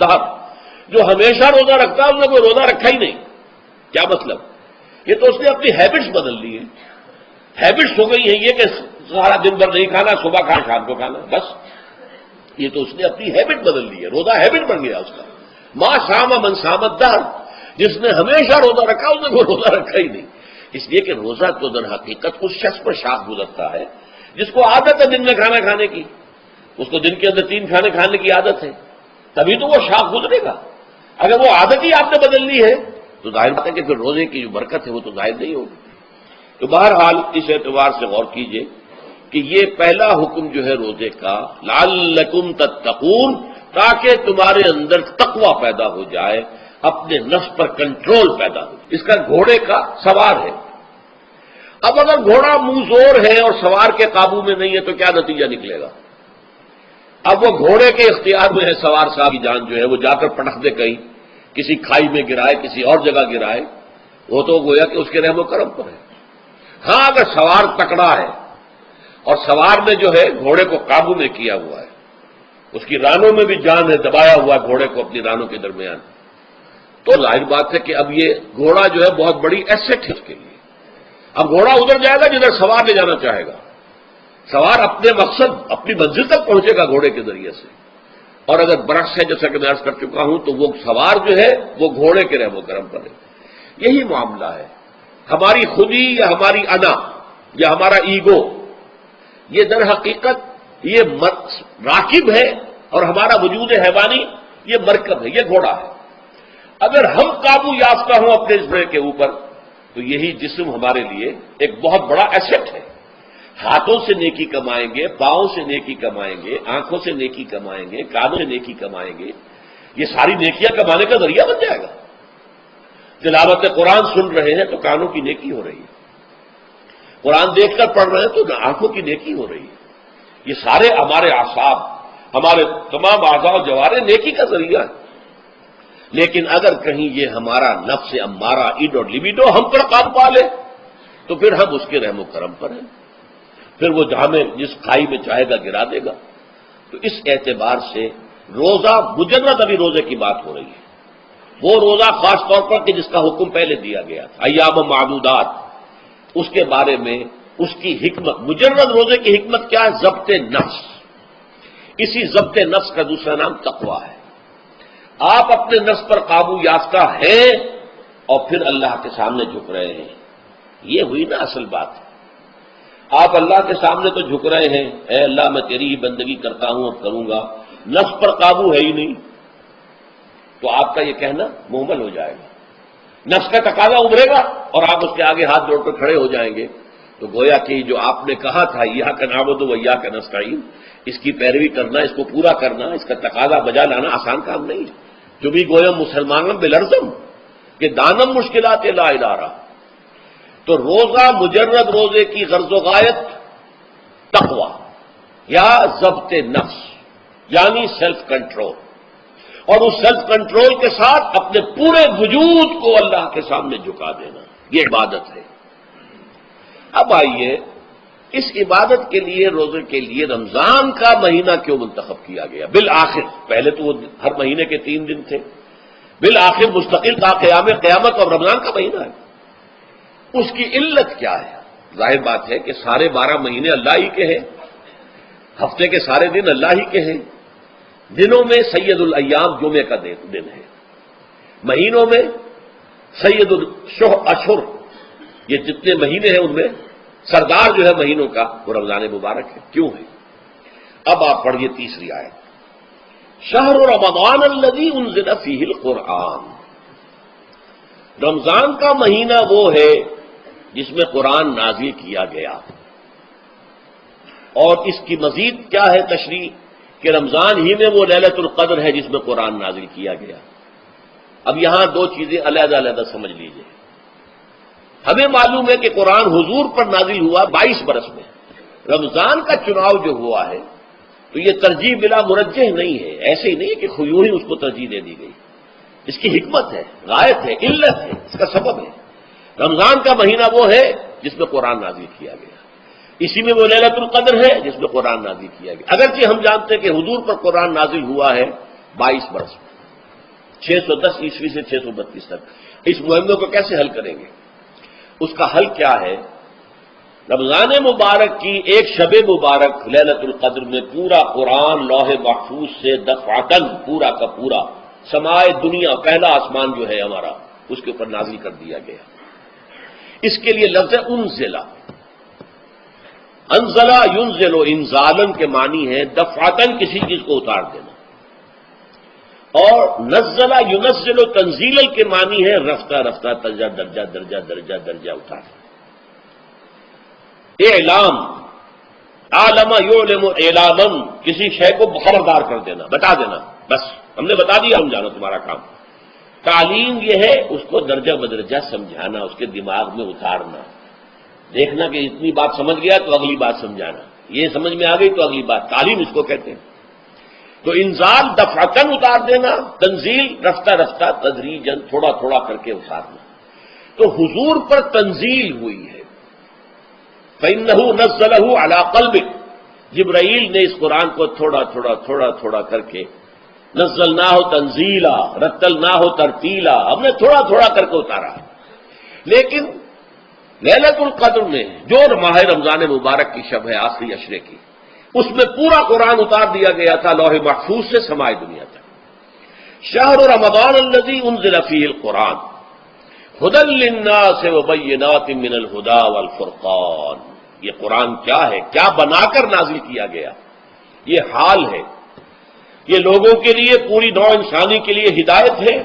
دہر، جو ہمیشہ روزہ رکھتا ہے اس نے کوئی روزہ رکھا ہی نہیں. کیا مطلب؟ یہ تو اس نے اپنی ہیبٹس بدل لی ہیں. ہیبٹس ہو گئی ہیں یہ کہ سارا دن بھر نہیں کھانا، صبح کھانا شام کو کھانا، بس. یہ تو اس نے اپنی ہیبٹ بدل لی ہے، روزہ ہیبٹ بن گیا اس کا. ما صام من صام الدہر، جس نے ہمیشہ روزہ رکھا اس نے کوئی روزہ رکھا ہی نہیں. اس لیے کہ روزہ تو در حقیقت اس شخص پر شاخ گزرتا ہے جس کو عادت ہے دن میں کھانا کھانے کی. اس کو دن کے اندر 3 کھانے کھانے کی عادت ہے، تبھی تو وہ شاخ گزرے گا. اگر وہ عادت ہی آپ نے بدل لی ہے تو ظاہر بات ہے کہ پھر روزے کی جو برکت ہے وہ تو ظاہر نہیں ہوگی. تو بہرحال اس اعتبار سے غور کیجئے کہ یہ پہلا حکم جو ہے روزے کا، لعلکم تتقون، تاکہ تمہارے اندر تقوی پیدا ہو جائے، اپنے نفس پر کنٹرول پیدا ہو. اس کا گھوڑے کا سوار ہے. اب اگر گھوڑا منہ زور ہے اور سوار کے قابو میں نہیں ہے تو کیا نتیجہ نکلے گا؟ اب وہ گھوڑے کے اختیار میں ہے، سوار صاحب کی جان جو ہے وہ جا کر پٹک دے کہیں، کسی کھائی میں گرائے، کسی اور جگہ گرائے، وہ تو گویا کہ اس کے رحم و کرم پر ہے. ہاں اگر سوار تکڑا ہے اور سوار نے جو ہے گھوڑے کو قابو میں کیا ہوا ہے، اس کی رانوں میں بھی جان ہے، دبایا ہوا ہے گھوڑے کو اپنی رانوں کے درمیان، تو ظاہر بات ہے کہ اب یہ گھوڑا جو ہے بہت بڑی ایسٹ ہے اس کے لیے. اب گھوڑا ادھر جائے گا جدھر سوار لے جانا چاہے گا. سوار اپنے مقصد، اپنی منزل تک پہنچے گا گھوڑے کے ذریعے سے. اور اگر برعکس ہے، جیسا کہ میں عرض کر چکا ہوں، تو وہ سوار جو ہے وہ گھوڑے کے رحم و کرم پر ہے. یہی معاملہ ہے. ہماری خودی یا ہماری انا یا ہمارا ایگو، یہ در حقیقت یہ راکب ہے، اور ہمارا وجود حیوانی یہ مرکب ہے، یہ گھوڑا ہے. اگر ہم قابو یافتہ ہوں اپنے اس گھوڑے کے اوپر تو یہی جسم ہمارے لیے ایک بہت بڑا ایسٹ ہے. ہاتھوں سے نیکی کمائیں گے، پاؤں سے نیکی کمائیں گے، آنکھوں سے نیکی کمائیں گے، کانوں سے نیکی کمائیں گے، یہ ساری نیکیاں کمانے کا ذریعہ بن جائے گا. تلاوت قرآن سن رہے ہیں تو کانوں کی نیکی ہو رہی ہے، قرآن دیکھ کر پڑھ رہے ہیں تو آنکھوں کی نیکی ہو رہی ہے. یہ سارے ہمارے اعصاب، ہمارے تمام اعضاء و جوارح نیکی کا ذریعہ ہے. لیکن اگر کہیں یہ ہمارا نفس امارہ، ایڈ اور لیبیڈو ہم پر قابو پا لے تو پھر ہم اس کے رحم و کرم پر ہیں، پھر وہ جہاں میں جس کھائی میں چاہے گا گرا دے گا. تو اس اعتبار سے روزہ مجرد ابھی روزے کی بات ہو رہی ہے، وہ روزہ خاص طور پر کہ جس کا حکم پہلے دیا گیا تھا، ایام معدودات، اس کے بارے میں اس کی حکمت، مجرد روزے کی حکمت کیا ہے؟ ضبط نفس. اسی ضبط نفس کا دوسرا نام تقویٰ ہے. آپ اپنے نفس پر قابو یافتہ ہیں اور پھر اللہ کے سامنے جھک رہے ہیں. یہ ہوئی نا اصل بات. آپ اللہ کے سامنے تو جھک رہے ہیں، اے اللہ میں تیری ہی بندگی کرتا ہوں، اب کروں گا. نفس پر قابو ہے ہی نہیں تو آپ کا یہ کہنا مہمل ہو جائے گا. نفس کا تقاضا ابھرے گا اور آپ اس کے آگے ہاتھ جوڑ کر کھڑے ہو جائیں گے تو گویا کہ جو آپ نے کہا تھا ایاک نعبد و ایاک نستعین، اس کی پیروی کرنا، اس کو پورا کرنا، اس کا تقاضا بجا لانا آسان کام نہیں ہے. جو بھی گویا مسلمانوں بلرزم کہ دانم مشکلات لا ادارہ. تو روزہ مجرد روزے کی غرض و غایت تقویٰ یا ضبط نفس، یعنی سیلف کنٹرول، اور اس سیلف کنٹرول کے ساتھ اپنے پورے وجود کو اللہ کے سامنے جھکا دینا، یہ عبادت ہے. اب آئیے اس عبادت کے لیے، روزے کے لیے رمضان کا مہینہ کیوں منتخب کیا گیا بالآخر؟ پہلے تو وہ ہر مہینے کے 3 دن تھے، بالآخر مستقل تا قیامت اور رمضان کا مہینہ ہے. اس کی علت کیا ہے؟ ظاہر بات ہے کہ سارے 12 مہینے اللہ ہی کے ہیں، ہفتے کے سارے دن اللہ ہی کے ہیں. دنوں میں سید الایام جمعے کا دن ہے، مہینوں میں سید الاشہر، یہ جتنے مہینے ہیں ان میں سردار جو ہے مہینوں کا وہ رمضان مبارک ہے. کیوں ہے؟ اب آپ پڑھیے تیسری آیت، شہر رمضان الذی انزل فیہ القرآن. رمضان کا مہینہ وہ ہے جس میں قرآن نازل کیا گیا. اور اس کی مزید کیا ہے تشریح کہ رمضان ہی میں وہ لیلۃ القدر ہے جس میں قرآن نازل کیا گیا. اب یہاں 2 چیزیں علیحدہ علیحدہ سمجھ لیجئے. ہمیں معلوم ہے کہ قرآن حضور پر نازل ہوا 22 برس میں. رمضان کا چناؤ جو ہوا ہے تو یہ ترجیح بلا مرجح نہیں ہے، ایسے ہی نہیں ہے کہ یوں ہی اس کو ترجیح دے دی گئی. اس کی حکمت ہے، غایت ہے، علت ہے، اس کا سبب ہے. رمضان کا مہینہ وہ ہے جس میں قرآن نازل کیا گیا، اسی میں وہ لیلۃ القدر ہے جس میں قرآن نازل کیا گیا. اگرچہ ہم جانتے ہیں کہ حضور پر قرآن نازل ہوا ہے 22 برس میں. 610 عیسوی سے 632 تک. اس معاملے کو کیسے حل کریں گے؟ اس کا حل کیا ہے؟ رمضان مبارک کی ایک شب مبارک لیلۃ القدر میں پورا قرآن لوح محفوظ سے دفعتاً پورا کا پورا سمائے دنیا، پہلا آسمان جو ہے ہمارا، اس کے اوپر نازل کر دیا گیا. اس کے لیے لفظ انزلہ، انزلہ ینزل و انزالن کے معنی ہے دفعتاً کسی چیز کو اتار دینا، اور نزلہ ینزل و تنزیل کے معنی ہے رفتہ رفتہ درجہ درجہ درجہ درجہ درجہ اتارنا. اعلام، عالم یعلم اعلامن، کسی شے کو خبردار کر دینا، بتا دینا، بس ہم نے بتا دیا، ہم جانو تمہارا کام. تعلیم یہ ہے اس کو درجہ بدرجہ سمجھانا، اس کے دماغ میں اتارنا، دیکھنا کہ اتنی بات سمجھ گیا تو اگلی بات سمجھانا، یہ سمجھ میں آ گئی تو اگلی بات، تعلیم اس کو کہتے ہیں. تو انزال دفعتاً اتار دینا، تنزیل رفتہ رفتہ تدریجاً تھوڑا تھوڑا کر کے اتارنا. تو حضور پر تنزیل ہوئی ہے. فَإِنَّهُ نَزَّلَهُ عَلَىٰ قَلْبِكَ، جبرائیل نے اس قرآن کو تھوڑا تھوڑا تھوڑا تھوڑا کر کے نزلناہ تنزیلا رتلناہ ترتیلا، ہم نے تھوڑا تھوڑا کر کے اتارا. لیکن لیلۃ القدر میں جو ماہ رمضان مبارک کی شب ہے آخری عشرے کی، اس میں پورا قرآن اتار دیا گیا تھا لوح محفوظ سے سمائے دنیا تک. شہر رمضان الذی انزل فیہ القرآن ھدی للناس وبینات من الھدی والفرقان. یہ قرآن کیا ہے، کیا بنا کر نازل کیا گیا؟ یہ حال ہے، یہ لوگوں کے لیے، پوری نوع انسانی کے لیے ہدایت ہے،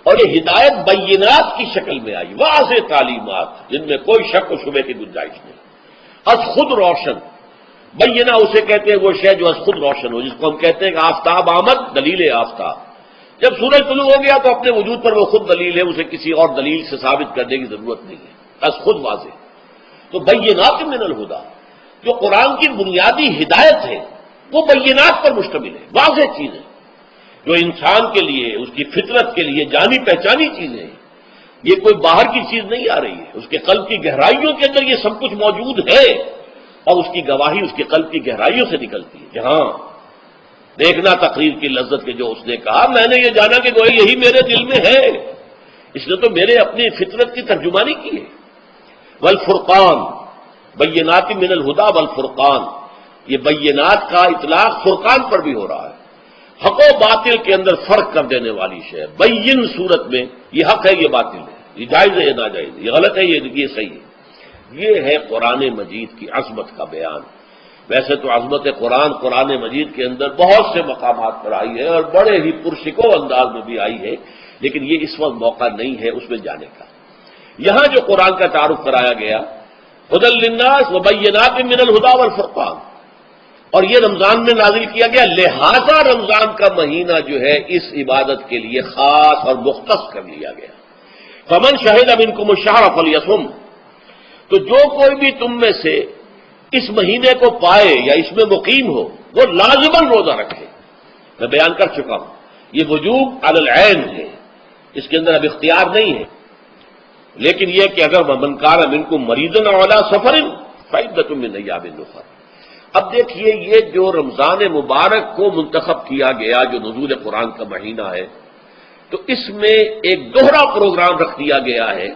اور یہ ہدایت بینات کی شکل میں آئی، واضح تعلیمات جن میں کوئی شک و شبے کی گنجائش نہیں. از خود روشن، بینہ اسے کہتے ہیں وہ شے جو از خود روشن ہو، جس کو ہم کہتے ہیں کہ آفتاب آمد، دلیل آفتاب. جب سورج طلوع ہو گیا تو اپنے وجود پر وہ خود دلیل ہے، اسے کسی اور دلیل سے ثابت کرنے کی ضرورت نہیں ہے، از خود واضح. تو بینات من الہدی، جو قرآن کی بنیادی ہدایت ہے وہ بینات پر مشتمل ہے، واضح چیز ہے، جو انسان کے لیے، اس کی فطرت کے لیے جانی پہچانی چیزیں ہیں. یہ کوئی باہر کی چیز نہیں آ رہی ہے، اس کے قلب کی گہرائیوں کے اندر یہ سب کچھ موجود ہے، اور اس کی گواہی اس کے قلب کی گہرائیوں سے نکلتی ہے. جہاں دیکھنا تقریر کی لذت کے جو اس نے کہا، میں نے یہ جانا کہ گویا یہی میرے دل میں ہے، اس نے تو میرے اپنی فطرت کی ترجمانی کی ہے. والفرقان، بینات من الہدی والفرقان، یہ بینات کا اطلاق فرقان پر بھی ہو رہا ہے، حق و باطل کے اندر فرق کر دینے والی شے. بین صورت میں یہ حق ہے، یہ باطل ہے، یہ جائز ہے، یہ ناجائز ہے، یہ غلط ہے، یہ صحیح ہے. یہ ہے قرآن مجید کی عظمت کا بیان. ویسے تو عظمت قرآن مجید کے اندر بہت سے مقامات پر آئی ہے اور بڑے ہی پرشکو انداز میں بھی آئی ہے، لیکن یہ اس وقت موقع نہیں ہے اس میں جانے کا. یہاں جو قرآن کا تعارف کرایا گیا، ھدی للناس وبینات من الھدی والفرقان، اور یہ رمضان میں نازل کیا گیا، لہذا رمضان کا مہینہ جو ہے اس عبادت کے لیے خاص اور مختص کر لیا گیا. فمن شہد منکم الشہر فلیصم، تو جو کوئی بھی تم میں سے اس مہینے کو پائے یا اس میں مقیم ہو وہ لازماً روزہ رکھے. میں بیان کر چکا ہوں یہ وجوب علی العین ہے، اس کے اندر اب اختیار نہیں ہے، لیکن یہ کہ اگر من کان منکم مریضا او علی سفر فعدۃ من ایام اخر. اب دیکھیے یہ جو رمضان مبارک کو منتخب کیا گیا جو نزول قرآن کا مہینہ ہے، تو اس میں ایک دوہرا پروگرام رکھ دیا گیا ہے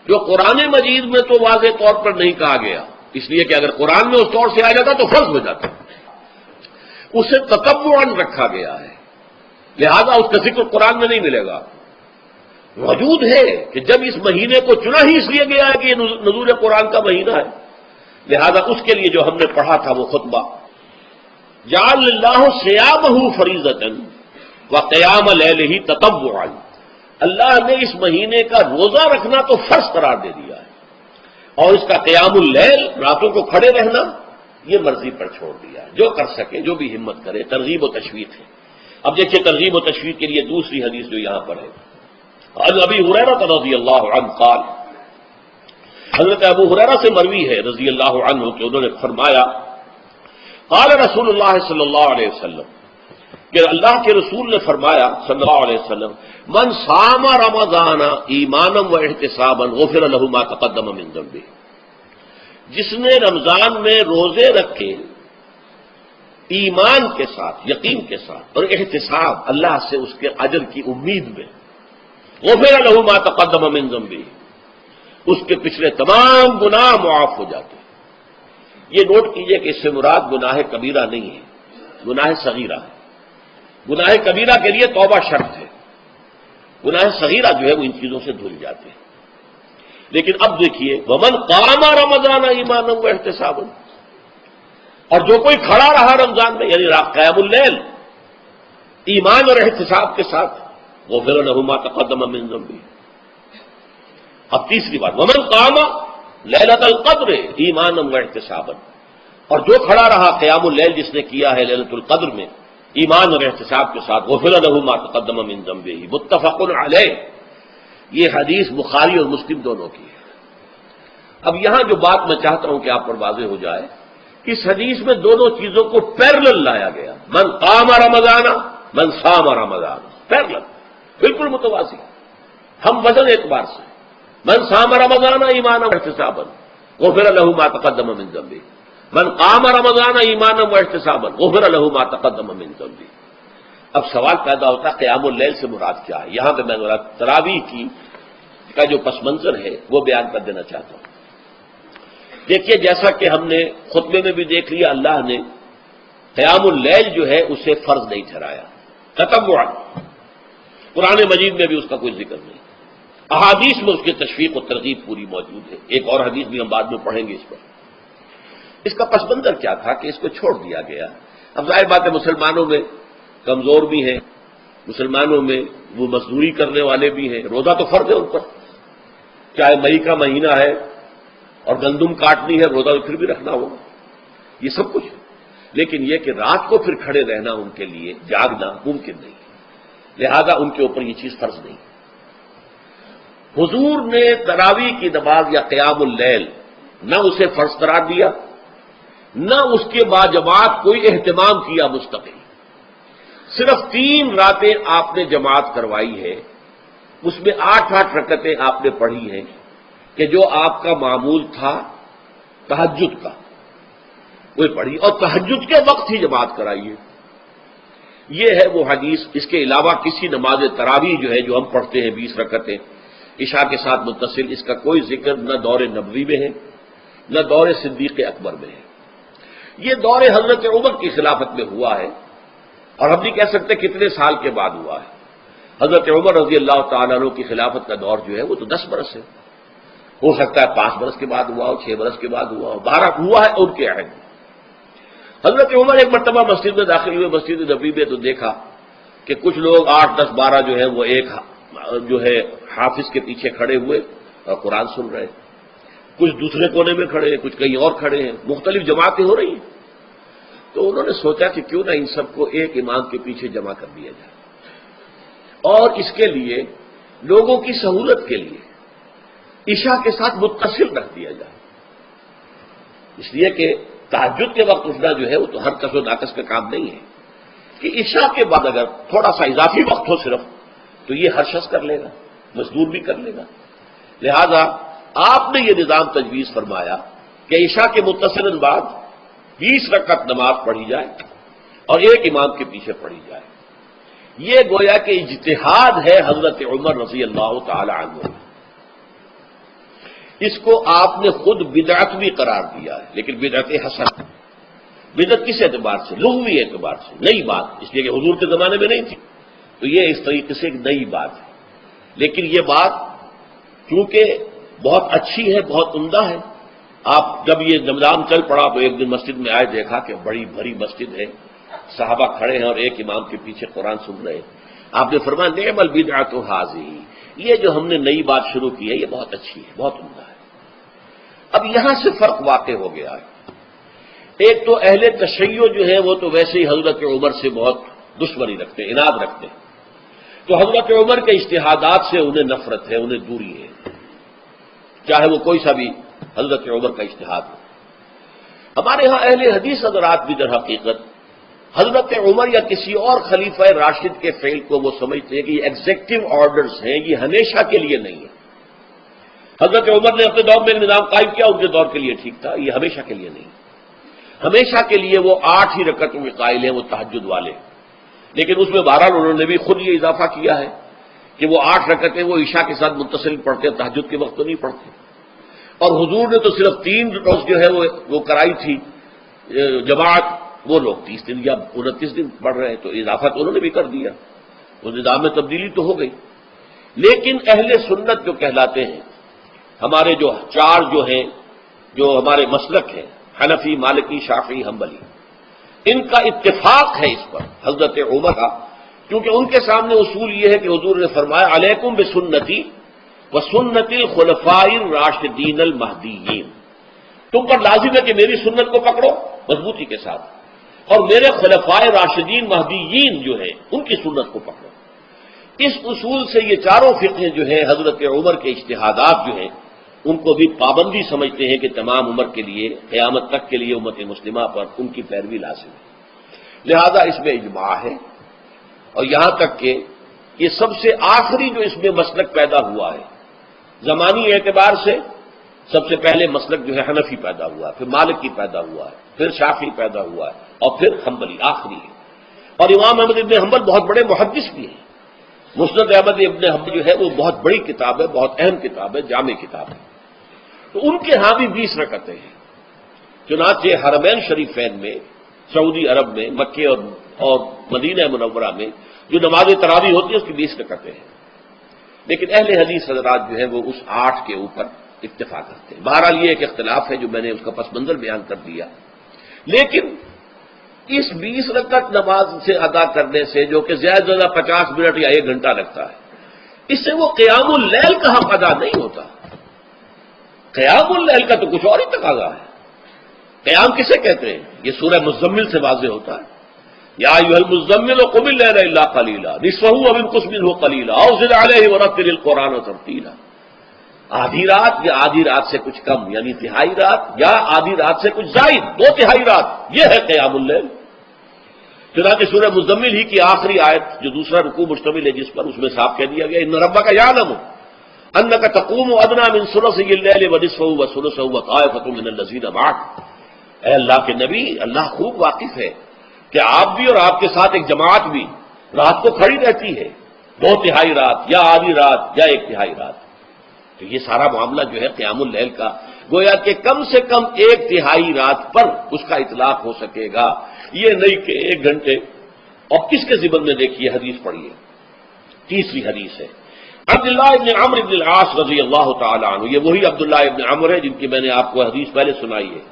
جو قرآن مجید میں تو واضح طور پر نہیں کہا گیا، اس لیے کہ اگر قرآن میں اس طور سے آ جاتا تو فرض ہو جاتا، اسے تتبعاً رکھا گیا ہے، لہذا اس کا ذکر قرآن میں نہیں ملے گا. موجود ہے کہ جب اس مہینے کو چنا ہی اس لیے گیا ہے کہ یہ نزول قرآن کا مہینہ ہے، لہذا اس کے لیے جو ہم نے پڑھا تھا وہ خطبہ، جعل اللہ صیامہ فریضۃ وقیام لیلہ تطوعا، اللہ نے اس مہینے کا روزہ رکھنا تو فرض قرار دے دیا ہے، اور اس کا قیام اللیل، راتوں کو کھڑے رہنا، یہ مرضی پر چھوڑ دیا ہے، جو کر سکے، جو بھی ہمت کرے. ترغیب و تشویق ہے. اب دیکھیے ترغیب و تشویق کے لیے دوسری حدیث جو یہاں پر ہے، عن ابی ہریرہ رضی اللہ عنہ قال، حضرت ابو ہریرہ سے مروی ہے رضی اللہ عنہ کہ انہوں نے فرمایا، قال رسول اللہ صلی اللہ علیہ وسلم، کہ اللہ کے رسول نے فرمایا صلی اللہ علیہ وسلم، من صام رمضان ایمانا و احتسابا غفر له ما تقدم من ذنبه، جس نے رمضان میں روزے رکھے ایمان کے ساتھ، یقین کے ساتھ اور احتساب، اللہ سے اس کے اجر کی امید میں، غفر لہ ما تقدم من ذنبہ، اس کے پچھلے تمام گناہ معاف ہو جاتے ہیں۔ یہ نوٹ کیجئے کہ اس سے مراد گناہ کبیرہ نہیں ہے، گناہ صغیرہ ہے۔ گناہ کبیرہ کے لیے توبہ شرط ہے، گناہ صغیرہ جو ہے وہ ان چیزوں سے دھل جاتے ہیں۔ لیکن اب دیکھیے ومن قام رمضان ایمانا واحتسابا، اور جو کوئی کھڑا رہا رمضان میں یعنی قیام اللیل ایمان اور احتساب کے ساتھ، غفر لہ ما تقدم من ذنبہ۔ اب تیسری بات، ومن قام لیلۃ القدر ایمانا واحتسابا، اور جو کھڑا رہا قیام اللیل جس نے کیا ہے لیلۃ القدر میں ایمان اور احتساب کے ساتھ، غفر لہ ما تقدم من ذنبہ، متفق علیہ۔ یہ حدیث بخاری اور مسلم دونوں کی ہے۔ اب یہاں جو بات میں چاہتا ہوں کہ آپ پر واضح ہو جائے، اس حدیث میں دونوں چیزوں کو پیرلل لایا گیا، من قام رمضان من صام رمضان، پیرلل، بالکل متوازی، ہم وزن اعتبار سے، من صام رمضان ایمانا واحتسابا غفر لہ ما تقدم من ذنبہ، من قام رمضان ایمانا واحتسابا غفر لہ ما تقدم من ذنبہ۔ اب سوال پیدا ہوتا ہے قیام اللیل سے مراد کیا ہے؟ یہاں پہ میں تراویح کا جو پس منظر ہے وہ بیان کر دینا چاہتا ہوں۔ دیکھیے جیسا کہ ہم نے خطبے میں بھی دیکھ لیا، اللہ نے قیام اللیل جو ہے اسے فرض نہیں ٹھہرایا، تطوعا، قرآن مجید میں بھی اس کا کوئی ذکر نہیں، احادیث میں اس کی تشویق و ترغیب پوری موجود ہے۔ ایک اور حدیث بھی ہم بعد میں پڑھیں گے اس پر۔ اس کا پس منظر کیا تھا کہ اس کو چھوڑ دیا گیا۔ اب ظاہر بات ہے مسلمانوں میں کمزور بھی ہیں، مسلمانوں میں وہ مزدوری کرنے والے بھی ہیں، روزہ تو فرض ہے ان پر، چاہے مئی کا مہینہ ہے اور گندم کاٹنی ہے، روزہ تو پھر بھی رکھنا ہوگا، یہ سب کچھ ہے۔ لیکن یہ کہ رات کو پھر کھڑے رہنا ان کے لیے، جاگنا ممکن نہیں، لہذا ان کے اوپر یہ چیز فرض نہیں۔ حضور نے تراویح کی نماز یا قیام اللیل نہ اسے فرض قرار دیا، نہ اس کے بعد جماعت کوئی اہتمام کیا مستقل، صرف 3 راتیں آپ نے جماعت کروائی ہے، اس میں 8 رکعتیں آپ نے پڑھی ہیں کہ جو آپ کا معمول تھا تہجد کا وہ پڑھی، اور تہجد کے وقت ہی جماعت کرائی ہے۔ یہ ہے وہ حدیث۔ اس کے علاوہ کسی نماز تراویح جو ہے جو ہم پڑھتے ہیں 20 رکعتیں عشاء کے ساتھ متصل، اس کا کوئی ذکر نہ دور نبوی میں ہے نہ دور صدیق اکبر میں ہے۔ یہ دور حضرت عمر کی خلافت میں ہوا ہے، اور ہم نہیں کہہ سکتے کتنے سال کے بعد ہوا ہے۔ حضرت عمر رضی اللہ تعالیٰ عنہ کی خلافت کا دور جو ہے وہ تو 10 برس ہے، ہو سکتا ہے 5 برس کے بعد ہوا ہو، 6 برس کے بعد ہوا ہو، 12 ہوا ہے ان کے عہد میں۔ حضرت عمر ایک مرتبہ مسجد میں داخل ہوئے، مسجد نبوی میں، تو دیکھا کہ کچھ لوگ 8، 10، 12 جو ہے وہ ایک جو ہے حافظ کے پیچھے کھڑے ہوئے اور قرآن سن رہے، کچھ دوسرے کونے میں کھڑے ہیں، کچھ کہیں اور کھڑے ہیں، مختلف جماعتیں ہو رہی ہیں۔ تو انہوں نے سوچا کہ کیوں نہ ان سب کو ایک امام کے پیچھے جمع کر دیا جائے، اور اس کے لیے لوگوں کی سہولت کے لیے عشاء کے ساتھ متصل رکھ دیا جائے، اس لیے کہ تہجد کے وقت اٹھنا جو ہے وہ تو ہر کس و ناقص کا کام نہیں ہے، کہ عشاء کے بعد اگر تھوڑا سا اضافی وقت ہو صرف تو یہ ہر شخص کر لے گا، مزدور بھی کر لے گا۔ لہذا آپ نے یہ نظام تجویز فرمایا کہ عشاء کے متصل بعد 20 رکعت نماز پڑھی جائے اور ایک امام کے پیچھے پڑھی جائے۔ یہ گویا کہ اجتہاد ہے حضرت عمر رضی اللہ تعالی عنہ، اس کو آپ نے خود بدعت بھی قرار دیا ہے، لیکن بدعت حسن۔ بدعت کس اعتبار سے؟ لغوی اعتبار سے، نئی بات، اس لیے کہ حضور کے زمانے میں نہیں تھی، تو یہ اس طریقے سے ایک نئی بات ہے۔ لیکن یہ بات چونکہ بہت اچھی ہے، بہت عمدہ ہے، آپ جب یہ نظام چل پڑا تو ایک دن مسجد میں آئے، دیکھا کہ بڑی بھری مسجد ہے، صحابہ کھڑے ہیں اور ایک امام کے پیچھے قرآن سن رہے ہیں۔ آپ نے فرمایا نعم البدعۃ ھذہ، یہ جو ہم نے نئی بات شروع کی ہے یہ بہت اچھی ہے، بہت عمدہ ہے۔ اب یہاں سے فرق واقع ہو گیا ہے۔ ایک تو اہل تشیع جو ہے وہ تو ویسے ہی حضرت عمر سے بہت دشمنی رکھتے ہیں، عناد رکھتے ہیں، تو حضرت عمر کے اجتہادات سے انہیں نفرت ہے، انہیں دوری ہے، چاہے وہ کوئی سا بھی حضرت عمر کا اجتہاد ہو۔ ہمارے ہاں اہل حدیث حضرات بھی در حقیقت حضرت عمر یا کسی اور خلیفہ راشد کے فعل کو وہ سمجھتے ہیں کہ یہ ایگزیکٹو آرڈرز ہیں، یہ ہمیشہ کے لیے نہیں ہے۔ حضرت عمر نے اپنے دور میں ایک نظام قائم کیا، ان کے دور کے لیے ٹھیک تھا، یہ ہمیشہ کے لیے نہیں۔ ہمیشہ کے لیے وہ 8 ہی رکعتوں کے قائل ہیں، وہ تہجد والے، لیکن اس میں بہرحال انہوں نے بھی خود یہ اضافہ کیا ہے کہ وہ 8 رکعتیں وہ عشاء کے ساتھ متصل پڑھتے ہیں، تہجد کے وقت تو نہیں پڑھتے۔ اور حضور نے تو صرف 3 روز جو ہے وہ کرائی تھی جماعت، وہ لوگ 30 دن یا 29 دن پڑھ رہے ہیں، تو اضافہ تو انہوں نے بھی کر دیا، وہ نظام میں تبدیلی تو ہو گئی۔ لیکن اہل سنت جو کہلاتے ہیں، ہمارے جو 4 جو ہیں، جو ہمارے مسلک ہیں، حنفی، مالکی، شافعی، حنبلی، ان کا اتفاق ہے اس پر حضرت عمر کا، کیونکہ ان کے سامنے اصول یہ ہے کہ حضور نے فرمایا علیکم بسنتی وسنت الخلفاء الراشدین المہدیین، تم پر لازم ہے کہ میری سنت کو پکڑو مضبوطی کے ساتھ، اور میرے خلفاء راشدین مہدیین جو ہیں ان کی سنت کو پکڑو۔ اس اصول سے یہ چاروں فقہیں جو ہیں حضرت عمر کے اجتہادات جو ہیں ان کو بھی پابندی سمجھتے ہیں کہ تمام عمر کے لیے قیامت تک کے لیے امت مسلمہ پر ان کی پیروی لازم ہے، لہذا اس میں اجماع ہے۔ اور یہاں تک کہ یہ سب سے آخری جو اس میں مسلک پیدا ہوا ہے زمانی اعتبار سے، سب سے پہلے مسلک جو ہے حنفی پیدا ہوا ہے، پھر مالکی پیدا ہوا ہے، پھر شافعی پیدا ہوا ہے، اور پھر حنبلی آخری ہے۔ اور امام احمد ابن حنبل بہت بڑے محدث بھی ہیں، مسند احمد ابن حنبل جو ہے وہ بہت بڑی کتاب ہے، بہت اہم کتاب ہے، جامع کتاب ہے، تو ان کے ہاں بھی 20 رکعتیں ہیں۔ چنانچہ حرمین شریفین میں، سعودی عرب میں، مکے اور مدینہ منورہ میں جو نماز تراویح ہوتی ہے اس کی 20 رکعتیں ہیں، لیکن اہل حدیث حضرات جو ہے وہ اس 8 کے اوپر اتفاق کرتے ہیں۔ بہرحال یہ ایک اختلاف ہے جو میں نے اس کا پس منظر بیان کر دیا، لیکن اس 20 رکعت نماز سے ادا کرنے سے جو کہ زیادہ سے زیادہ 50 منٹ یا 1 گھنٹہ لگتا ہے، اس سے وہ قیام اللیل کا حق ادا نہیں ہوتا۔ قیام اللیل کا تو کچھ اور ہی تقاضا ہے۔ قیام کسے کہتے ہیں؟ یہ سورہ مزمل سے واضح ہوتا ہے، یا ایھا المزمل قم اللیل الا قلیلا نصفہ او انقص منہ قلیلا او زد علیہ ورتل القرآن ترتیلا۔ آدھی رات یا آدھی رات سے کچھ کم، یعنی تہائی رات، یا آدھی رات سے کچھ زائد، 2/3 رات، یہ ہے قیام اللیل۔ چنانچہ سورہ مزمل ہی کی آخری آیت جو دوسرا رکوع مشتمل ہے جس پر، اس میں صاف کہہ دیا گیا ان ربک یعلم انک تقوم ادنی من ثلثی اللیل ونصفہ وثلثہ وطائفۃ من الذین معک۔ اے اللہ کے نبی، اللہ خوب واقف ہے کہ آپ بھی اور آپ کے ساتھ ایک جماعت بھی رات کو کھڑی رہتی ہے، 2/3 رات یا آدھی رات یا 1/3 رات۔ تو یہ سارا معاملہ جو ہے قیام اللیل کا، گویا کہ کم سے کم 1/3 رات پر اس کا اطلاق ہو سکے گا، یہ نہیں کہ 1 گھنٹے۔ اور کس کے ذمن میں دیکھیے حدیث پڑھیے، تیسری حدیث ہے عبداللہ ابن عمرو ابن العاص رضی اللہ تعالی عنہ۔ یہ وہی عبداللہ ابن عمرو ہے جن کی میں نے آپ کو حدیث پہلے سنائی ہے۔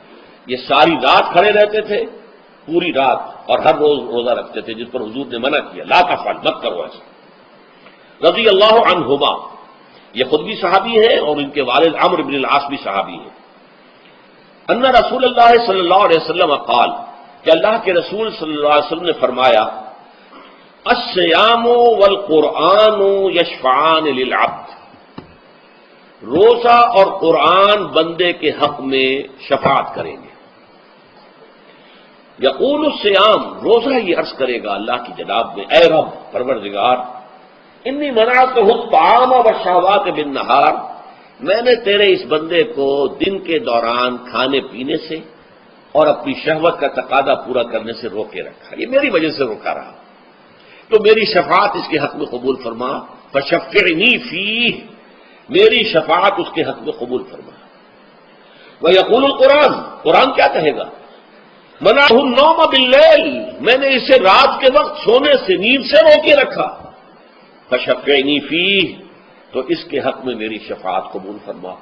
یہ ساری رات کھڑے رہتے تھے، پوری رات، اور ہر روز روزہ رکھتے تھے، جس پر حضور نے منع کیا، لا تفعل، مت کرو ایسا۔ رضی اللہ عنہما، یہ خود بھی صحابی ہیں اور ان کے والد عمرو بن العاص بھی صحابی ہیں۔ ان رسول اللہ صلی اللہ علیہ وسلم قال، کہ اللہ کے رسول صلی اللہ علیہ وسلم نے فرمایا الصیام والقرآن یشفعان للعبد، روزہ اور قرآن بندے کے حق میں شفاعت کریں گے۔ یقول الصیام، روزہ یہ عرض کرے گا اللہ کی جناب میں، اے رب پروردگار، انی منعتہ الطعام والشہوات بالنہار، میں نے تیرے اس بندے کو دن کے دوران کھانے پینے سے اور اپنی شہوت کا تقاضا پورا کرنے سے روکے رکھا، یہ میری وجہ سے روکا رہا، تو میری شفاعت اس کے حق میں قبول فرما، فشفعنی فیہ، میری شفاعت اس کے حق میں قبول فرما۔ ویقول القرآن، قرآن کیا کہے گا؟ منعہ النوم باللیل، میں نے اسے رات کے وقت سونے سے، نیند سے روکے رکھا، فشفعنی فیہ، تو اس کے حق میں میری شفاعت قبول فرما۔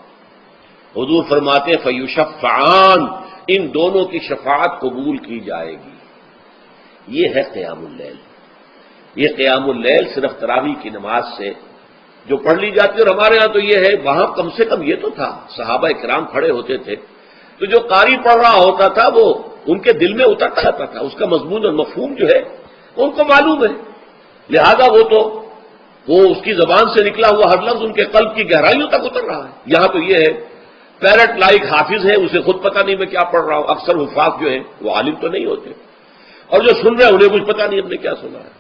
حضور فرماتے فیشفعان، ان دونوں کی شفاعت قبول کی جائے گی۔ یہ ہے قیام اللیل۔ یہ قیام اللیل صرف تراویح کی نماز سے جو پڑھ لی جاتی ہے، اور ہمارے ہاں تو یہ ہے، وہاں کم سے کم یہ تو تھا، صحابہ کرام کھڑے ہوتے تھے تو جو قاری پڑھ رہا ہوتا تھا وہ ان کے دل میں اترتا رہتا تھا، اس کا مضمون اور مفہوم جو ہے ان کو معلوم ہے، لہذا وہ اس کی زبان سے نکلا ہوا ہر لفظ ان کے قلب کی گہرائیوں تک اتر رہا ہے۔ یہاں تو یہ ہے پیرٹ لائک حافظ ہے، اسے خود پتہ نہیں میں کیا پڑھ رہا ہوں، اکثر حفاظ جو ہیں وہ عالم تو نہیں ہوتے، اور جو سن رہے ہیں انہیں کچھ پتہ نہیں ہم نے کیا سنا ہے،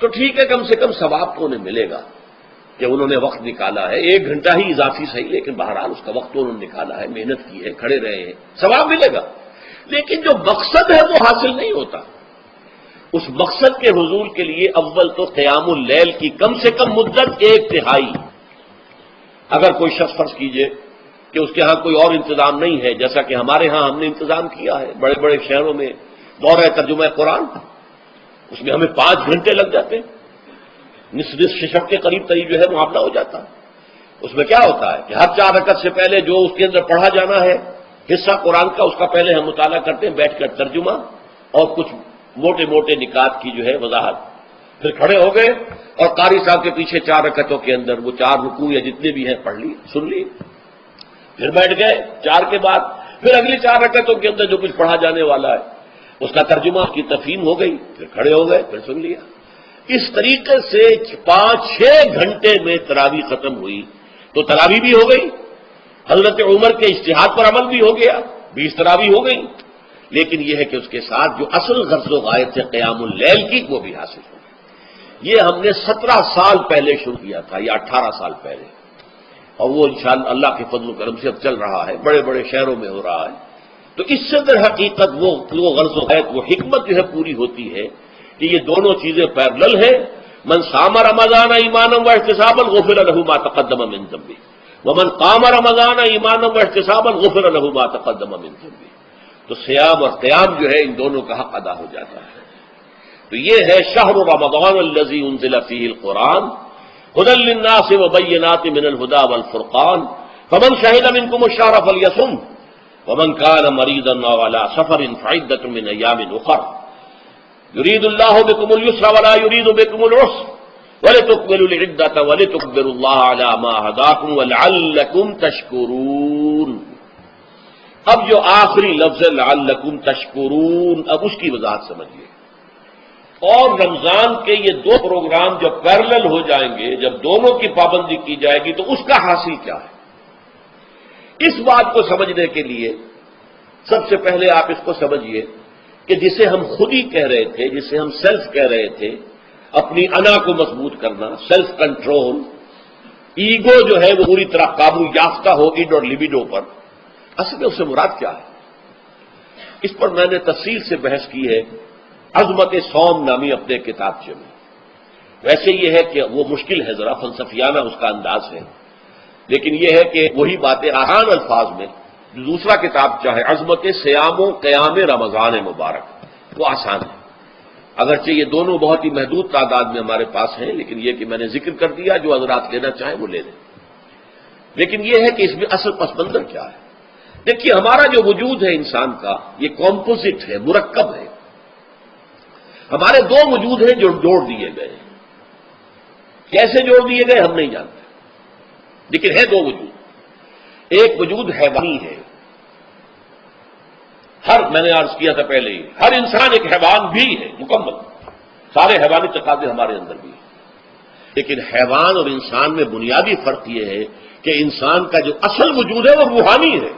تو ٹھیک ہے، کم سے کم ثواب تو انہیں ملے گا کہ انہوں نے وقت نکالا ہے، 1 گھنٹہ ہی اضافی صحیح، لیکن بہرحال اس کا وقت تو انہوں نے نکالا ہے، محنت کی ہے، کھڑے رہے ہیں، ثواب ملے گا۔ لیکن جو مقصد ہے وہ حاصل نہیں ہوتا. اس مقصد کے حصول کے لیے اول تو قیام اللیل کی کم سے کم مدت 1/3. اگر کوئی شخص فرض کیجئے کہ اس کے ہاں کوئی اور انتظام نہیں ہے، جیسا کہ ہمارے ہاں ہم نے انتظام کیا ہے، بڑے بڑے شہروں میں دورہ ترجمہ قرآن، اس میں ہمیں 5 گھنٹے لگ جاتے ہیں، نصف شب کے قریب جو ہے معاملہ ہو جاتا ہے. اس میں کیا ہوتا ہے کہ ہر 4 رکعت سے پہلے جو اس کے اندر پڑھا جانا ہے حصہ قرآن کا، اس کا پہلے ہم مطالعہ کرتے ہیں بیٹھ کر، ترجمہ اور کچھ موٹے موٹے نکات کی جو ہے وضاحت. پھر کھڑے ہو گئے اور قاری صاحب کے پیچھے 4 رکعتوں کے اندر وہ 4 رکوع یا جتنے بھی ہیں پڑھ لی، سن لی. پھر بیٹھ گئے 4 کے بعد پھر اگلی 4 رکعتوں کے اندر جو کچھ پڑھا جانے والا ہے اس کا ترجمہ کی تفہیم ہو گئی، پھر کھڑے ہو گئے، پھر سن لیا. اس طریقے سے 5-6 گھنٹے میں تراویح ختم ہوئی. تو تراویح بھی ہو گئی، حضرت عمر کے اجتہاد پر عمل بھی ہو گیا، 20 تراویح ہو گئی. لیکن یہ ہے کہ اس کے ساتھ جو اصل غرض و غایت ہے قیام اللیل کی، وہ بھی حاصل ہو گئی. یہ ہم نے 17 سال پہلے شروع کیا تھا یا 18 سال پہلے، اور وہ انشاءاللہ اللہ کے فضل و کرم سے اب چل رہا ہے، بڑے بڑے شہروں میں ہو رہا ہے. تو اس سے در حقیقت وہ غرض و غایت، وہ حکمت جو ہے پوری ہوتی ہے کہ یہ دونوں چیزیں پیرلل ہیں. من صام رمضان ایمانا واحتسابا غفر له ما تقدم من ذنبه ومن قام رمضان ایمانا واحتسابا غفر له ما تقدم من ذنبه. تو صیام اور قیام جو ہے ان دونوں کا حق ادا ہو جاتا ہے. تو یہ ہے شہر رمضان الذی انزل فیہ القرآن هدى للناس وبینات من الهدى والفرقان فمن شهد منکم الشہر فلیصم ومن كان مريضا او على سفر فعدة من ایام اخر يريد الله بكم اليسر ولا يريد بكم العسر ولتكملوا العدة ولتكبروا الله على ما هداكم ولعلكم تشكرون. اب جو آخری لفظ ہے لعلکم تشکرون، اب اس کی وضاحت سمجھیے. اور رمضان کے یہ 2 پروگرام جب پیرلل ہو جائیں گے، جب دونوں کی پابندی کی جائے گی، تو اس کا حاصل کیا ہے؟ اس بات کو سمجھنے کے لیے سب سے پہلے آپ اس کو سمجھیے کہ جسے ہم خود ہی کہہ رہے تھے، جسے ہم سیلف کہہ رہے تھے، اپنی انا کو مضبوط کرنا، سیلف کنٹرول، ایگو جو ہے وہ پوری طرح قابو یافتہ ہو ایڈ اور لیبیڈو پر، اصل میں اس سے مراد کیا ہے؟ اس پر میں نے تفصیل سے بحث کی ہے عظمت صوم نامی اپنے کتابچے میں. ویسے یہ ہے کہ وہ مشکل ہے، ذرا فلسفیانہ اس کا انداز ہے، لیکن یہ ہے کہ وہی باتیں آسان الفاظ میں جو دوسرا کتاب چاہے عظمت سیام و قیام رمضان مبارک، وہ آسان ہے. اگرچہ یہ دونوں بہت ہی محدود تعداد میں ہمارے پاس ہیں، لیکن یہ کہ میں نے ذکر کر دیا، جو حضرات لینا چاہیں وہ لے لیں. لیکن یہ ہے کہ اس میں اصل پس منظر کیا ہے؟ دیکھیے، ہمارا جو وجود ہے انسان کا، یہ کمپوزٹ ہے، مرکب ہے. ہمارے 2 وجود ہیں جو جوڑ دیے گئے ہیں. کیسے جوڑ دیے گئے ہم نہیں جانتے، لیکن ہے 2 وجود. ایک وجود حیوانی ہے، میں نے عرض کیا تھا پہلے ہی، ہر انسان ایک حیوان بھی ہے مکمل، سارے حیوانی تقاضے ہمارے اندر بھی ہیں. لیکن حیوان اور انسان میں بنیادی فرق یہ ہے کہ انسان کا جو اصل وجود ہے وہ روحانی ہے.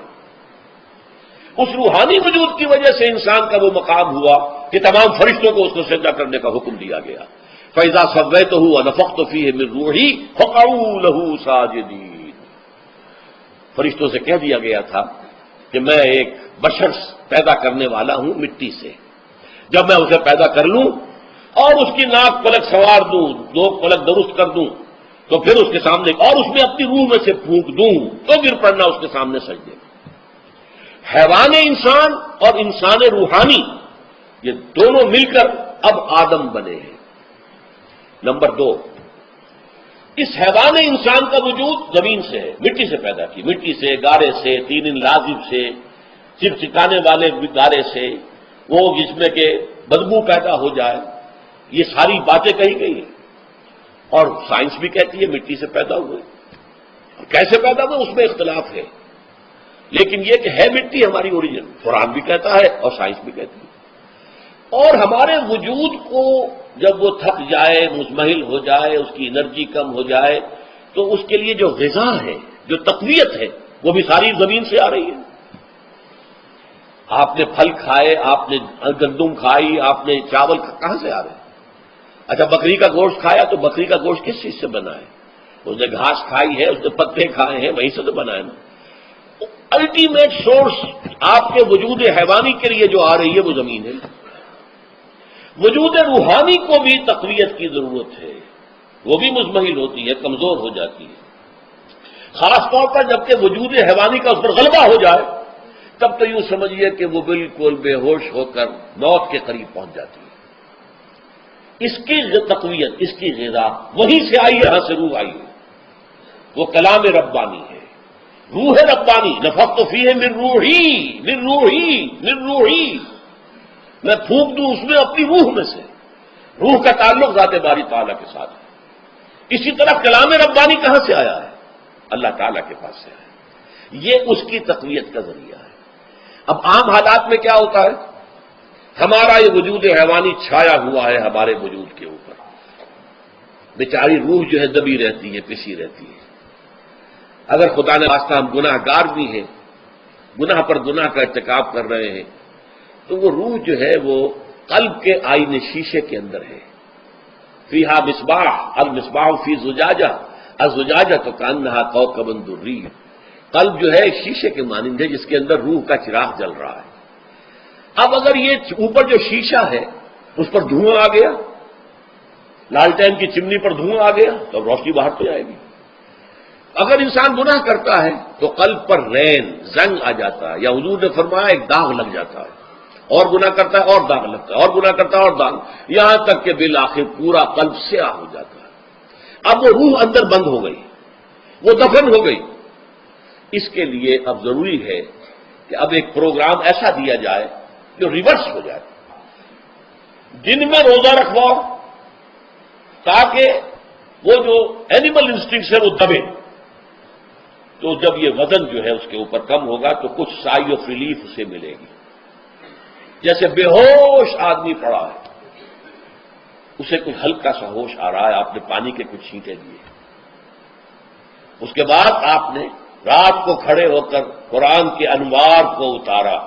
اس روحانی وجود کی وجہ سے انسان کا وہ مقام ہوا کہ تمام فرشتوں کو اس کو سجدہ کرنے کا حکم دیا گیا. فَإِذَا سَوَّيْتُهُ وَنَفَخْتُ فِيهِ مِن رُوحِي فَقَعُوا لَهُ سَاجِدِينَ. فرشتوں سے کہہ دیا گیا تھا کہ میں ایک بشر پیدا کرنے والا ہوں مٹی سے. جب میں اسے پیدا کر لوں اور اس کی ناک پلک سنوار دوں، 2 پلک درست کر دوں، تو پھر اس کے سامنے اور اس میں اپنی روح میں سے پھونک دوں تو گر پڑنا اس کے سامنے سجدے. حیوان انسان اور انسان روحانی، یہ دونوں مل کر اب آدم بنے ہیں. نمبر 2، اس حیوان انسان کا وجود زمین سے ہے، مٹی سے پیدا کی، مٹی سے، گارے سے، تین لازم سے، چکچکانے والے گارے سے، وہ جس میں کہ بدبو پیدا ہو جائے، یہ ساری باتیں کہی گئی ہیں. اور سائنس بھی کہتی ہے مٹی سے پیدا ہوئے. کیسے پیدا ہوئے اس میں اختلاف ہے، لیکن یہ کہ ہے مٹی ہماری اوریجن، قرآن بھی کہتا ہے اور سائنس بھی کہتی ہے. اور ہمارے وجود کو جب وہ تھک جائے، مزمحل ہو جائے، اس کی انرجی کم ہو جائے، تو اس کے لیے جو غذا ہے، جو تقویت ہے، وہ بھی ساری زمین سے آ رہی ہے. آپ نے پھل کھائے، آپ نے گندم کھائی، آپ نے چاول کہاں سے آ رہے ہیں؟ اچھا، بکری کا گوشت کھایا تو بکری کا گوشت کس چیز سے بنا ہے؟ اس نے گھاس کھائی ہے، اس نے پتے کھائے ہیں، وہیں سے تو بنا ہے نا. الٹیمیٹ سورس آپ کے وجود حیوانی کے لیے جو آ رہی ہے وہ زمین ہے. وجود روحانی کو بھی تقویت کی ضرورت ہے، وہ بھی مزمحل ہوتی ہے، کمزور ہو جاتی ہے. خاص طور پر جبکہ وجود حیوانی کا اس پر غلبہ ہو جائے تب تو یوں سمجھیے کہ وہ بالکل بے ہوش ہو کر موت کے قریب پہنچ جاتی ہے. اس کی تقویت، اس کی غذا وہیں سے آئی ہے، یہاں سے روح آئی ہے. وہ کلام ربانی ہے، روح ربانی. نفخت فیہ من روحی من روحی من روحی، میں پھونک دوں اس میں اپنی روح میں سے. روح کا تعلق ذات باری تعالیٰ کے ساتھ ہے. اسی طرح کلام ربانی کہاں سے آیا ہے؟ اللہ تعالیٰ کے پاس سے آیا ہے. یہ اس کی تقویت کا ذریعہ ہے. اب عام حالات میں کیا ہوتا ہے؟ ہمارا یہ وجود حیوانی چھایا ہوا ہے ہمارے وجود کے اوپر. بیچاری روح جو ہے دبی رہتی ہے، پسی رہتی ہے. اگر خدا نے واسطہ ہم گناہ گار بھی ہیں، گناہ پر گناہ کا ارتکاب کر رہے ہیں، تو وہ روح جو ہے وہ قلب کے آئینے شیشے کے اندر ہے. فیہا مصباح المصباح فی زجاجہ الزجاجہ تو کانہا کوکب دری. قلب جو ہے شیشے کے مانند ہے جس کے اندر روح کا چراغ جل رہا ہے. اب اگر یہ اوپر جو شیشہ ہے اس پر دھواں آ گیا، لالٹین کی چمنی پر دھواں آ گیا تو اب روشنی باہر تو جائے گی. اگر انسان گناہ کرتا ہے تو قلب پر رین زنگ آ جاتا ہے، یا حضور نے فرمایا ایک داغ لگ جاتا ہے. اور گناہ کرتا ہے اور داغ لگتا ہے، اور گناہ کرتا ہے اور داغ، یہاں تک کہ بالآخر پورا قلب سیاہ ہو جاتا ہے. اب وہ روح اندر بند ہو گئی، وہ دفن ہو گئی. اس کے لیے اب ضروری ہے کہ اب ایک پروگرام ایسا دیا جائے جو ریورس ہو جائے. دن میں روزہ رکھواؤ تاکہ وہ جو اینیمل انسٹنکٹس ہے وہ دبے. تو جب یہ وزن جو ہے اس کے اوپر کم ہوگا تو کچھ سائی آف ریلیف اسے ملے گی. جیسے بے ہوش آدمی پڑا ہے، اسے کچھ ہلکا سا ہوش آ رہا ہے، آپ نے پانی کے کچھ چھینٹے دیے. اس کے بعد آپ نے رات کو کھڑے ہو کر قرآن کے انوار کو اتارا.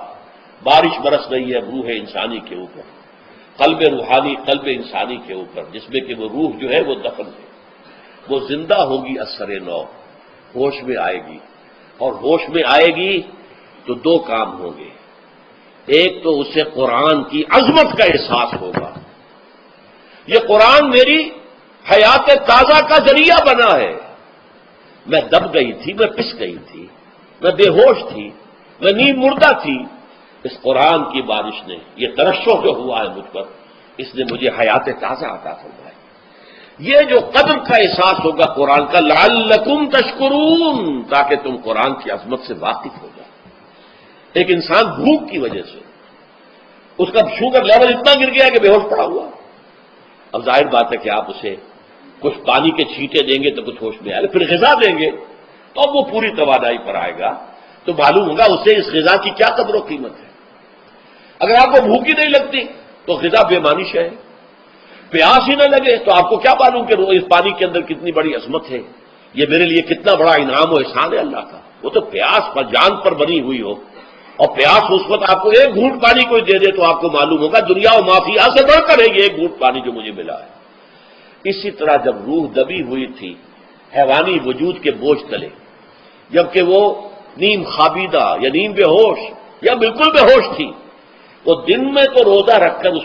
بارش برس رہی ہے روح انسانی کے اوپر، قلب روحانی، قلب انسانی کے اوپر، جس میں کہ وہ روح جو ہے وہ دفن ہے. وہ زندہ ہوگی اثر نو، ہوش میں آئے گی. اور ہوش میں آئے گی تو دو کام ہوں گے. ایک تو اسے قرآن کی عظمت کا احساس ہوگا. یہ قرآن میری حیات تازہ کا ذریعہ بنا ہے. میں دب گئی تھی، میں پس گئی تھی، میں بے ہوش تھی، میں نیند مردہ تھی. اس قرآن کی بارش نے، یہ ترشح جو ہوا ہے مجھ پر، اس نے مجھے حیات تازہ عطا فرمائی. یہ جو قدر کا احساس ہوگا قرآن کا، لعلکم تشکرون، تاکہ تم قرآن کی عظمت سے واقف ہو جاؤ. ایک انسان بھوک کی وجہ سے اس کا شوگر لیول اتنا گر گیا کہ بے ہوش پڑا ہوا. اب ظاہر بات ہے کہ آپ اسے کچھ پانی کے چھینٹے دیں گے تو کچھ ہوش میں آئے گا، پھر غذا دیں گے تو اب وہ پوری توانائی پر آئے گا. تو معلوم ہوگا اسے اس غذا کی کیا قدر و قیمت ہے. اگر آپ کو بھوک ہی نہیں لگتی تو غذا بے معنی ہے. پیاس ہی نہ لگے تو آپ کو کیا معلوم کہ اس پانی کے اندر کتنی بڑی عظمت ہے، یہ میرے لیے کتنا بڑا انعام و احسان ہے اللہ کا. وہ تو پیاس پر جان پر بنی ہوئی ہو، اور پیاس اس وقت آپ کو ایک گھونٹ پانی کوئی دے دے تو آپ کو معلوم ہوگا دنیا و مافیا سے بڑھ کر ہے یہ ایک گھونٹ پانی جو مجھے ملا ہے. اسی طرح جب روح دبی ہوئی تھی حیوانی وجود کے بوجھ تلے، جبکہ وہ نیم خوابیدہ یا نیم بے ہوش یا بالکل بے ہوش تھی، وہ دن میں تو روزہ رکھ کر اس